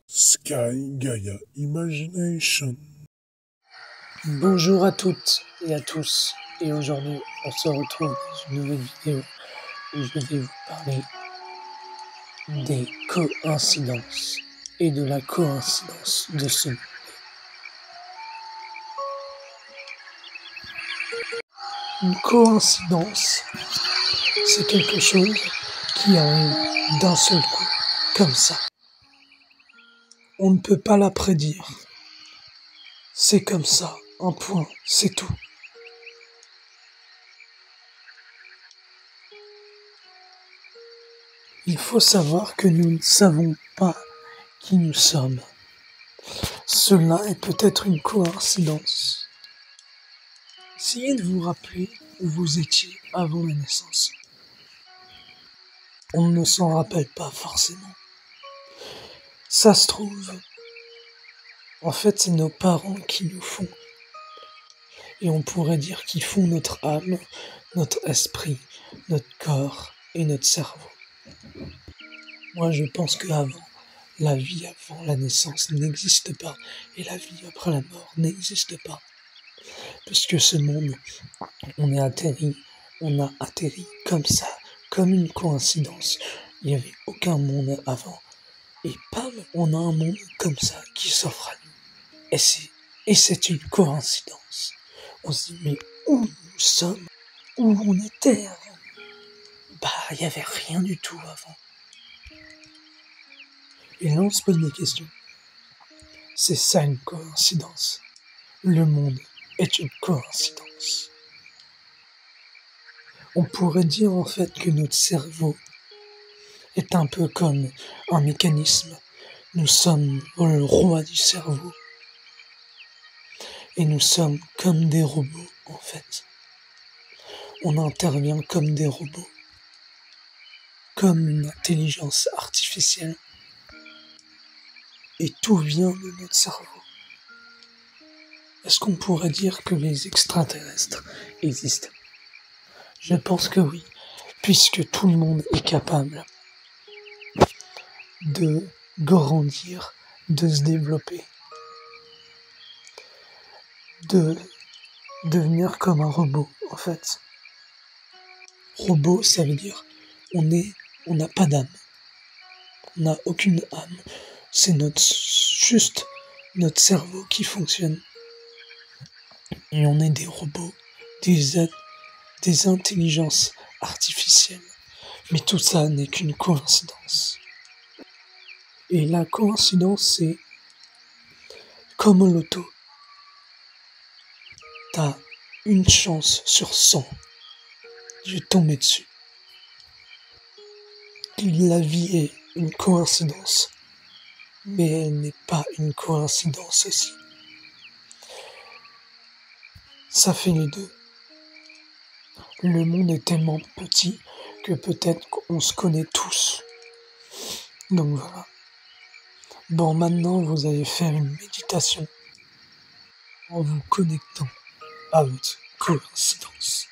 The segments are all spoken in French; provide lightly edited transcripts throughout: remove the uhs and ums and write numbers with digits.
Sky Gaia Imagination. Bonjour à toutes et à tous, et aujourd'hui on se retrouve dans une nouvelle vidéo où je vais vous parler des coïncidences et de la coïncidence de ce monde. Une coïncidence, c'est quelque chose qui arrive d'un seul coup, comme ça. On ne peut pas la prédire. C'est comme ça, un point, c'est tout. Il faut savoir que nous ne savons pas qui nous sommes. Cela est peut-être une coïncidence. Essayez de vous rappeler où vous étiez avant la naissance. On ne s'en rappelle pas forcément. Ça se trouve, en fait, c'est nos parents qui nous font. Et on pourrait dire qu'ils font notre âme, notre esprit, notre corps et notre cerveau. Moi, je pense qu'avant, la vie avant la naissance n'existe pas et la vie après la mort n'existe pas. Puisque ce monde, on a atterri comme ça, comme une coïncidence. Il n'y avait aucun monde avant. Et bam, on a un monde comme ça qui s'offre à nous. Et c'est une coïncidence. On se dit, mais où nous sommes? Où on était avant? Bah, il n'y avait rien du tout avant. Et là, on se pose des questions. C'est ça une coïncidence. Le monde est une coïncidence. On pourrait dire en fait que notre cerveau est un peu comme un mécanisme. Nous sommes le roi du cerveau. Et nous sommes comme des robots en fait. On intervient comme des robots. Comme une intelligence artificielle. Et tout vient de notre cerveau. Est-ce qu'on pourrait dire que les extraterrestres existent? Je pense que oui, puisque tout le monde est capable de grandir, de se développer, de devenir comme un robot, en fait. Robot, ça veut dire on n'a pas d'âme. On n'a aucune âme. C'est juste notre cerveau qui fonctionne. Et on est des robots, des êtres, des intelligences artificielles. Mais tout ça n'est qu'une coïncidence. Et la coïncidence, c'est comme au loto. T'as une chance sur 100 de tomber dessus. La vie est une coïncidence, mais elle n'est pas une coïncidence aussi. Ça fait les deux. Le monde est tellement petit que peut-être qu'on se connaît tous. Donc voilà. Bon, maintenant, vous allez faire une méditation en vous connectant à votre coïncidence.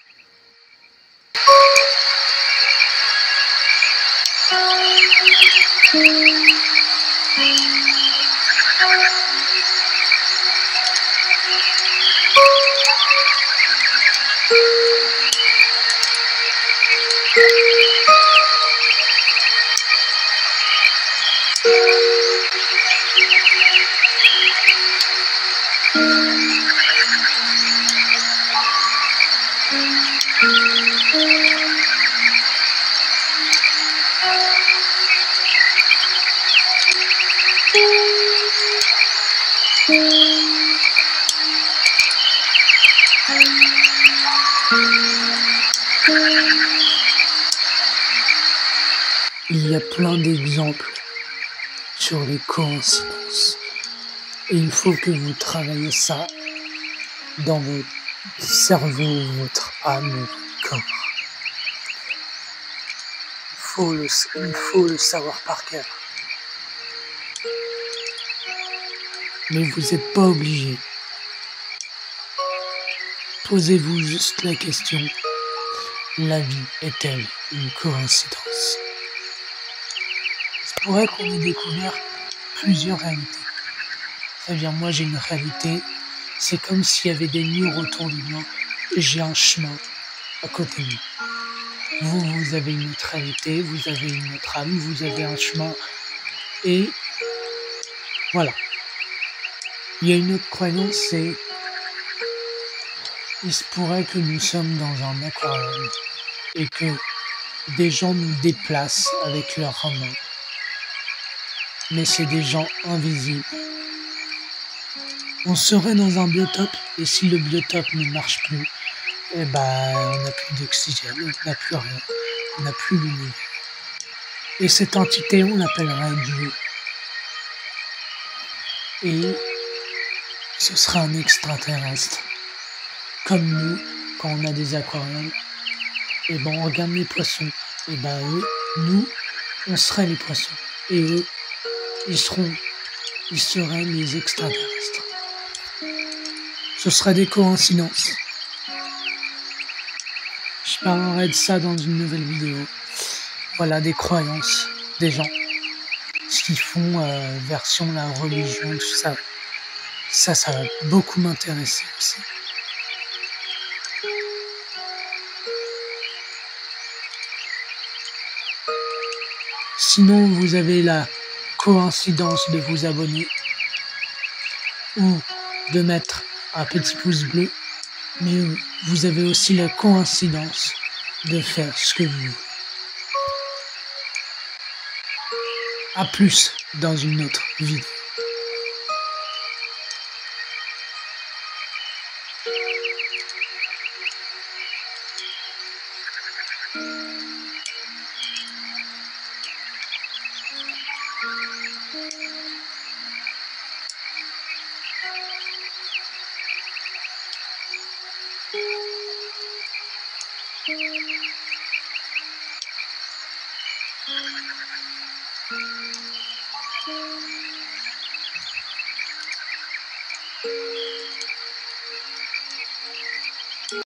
Il y a plein d'exemples sur les coïncidences. Et il faut que vous travaillez ça dans votre cerveau, votre âme, votre corps. Il faut le savoir par cœur. Mais vous n'êtes pas obligé. Posez-vous juste la question, la vie est-elle une coïncidence ? pourrait qu'on ait découvert plusieurs réalités. C'est-à-dire, moi, j'ai une réalité, c'est comme s'il y avait des murs autour de moi, et j'ai un chemin à côté de moi. Vous avez une autre réalité, vous avez une autre âme, vous avez un chemin, et voilà. Il y a une autre croyance, c'est il se pourrait que nous sommes dans un aquarium et que des gens nous déplacent avec leurs mains. Mais c'est des gens invisibles. On serait dans un biotope et si le biotope ne marche plus, eh ben, on n'a plus d'oxygène, on n'a plus rien, on n'a plus l'univers. Et cette entité, on l'appellerait Dieu. Et ce sera un extraterrestre. Comme nous, quand on a des aquariums, et ben on regarde les poissons. Et ben eux, nous, on serait les poissons. Et eux, ils seraient les extraterrestres. Ce serait des coïncidences. Je parlerai de ça dans une nouvelle vidéo. Voilà, des croyances des gens. Ce qu'ils font, version la religion, tout ça. Ça va beaucoup m'intéresser aussi. Sinon, vous avez la coïncidence de vous abonner ou de mettre un petit pouce bleu, mais vous avez aussi la coïncidence de faire ce que vous voulez. À plus dans une autre vidéo.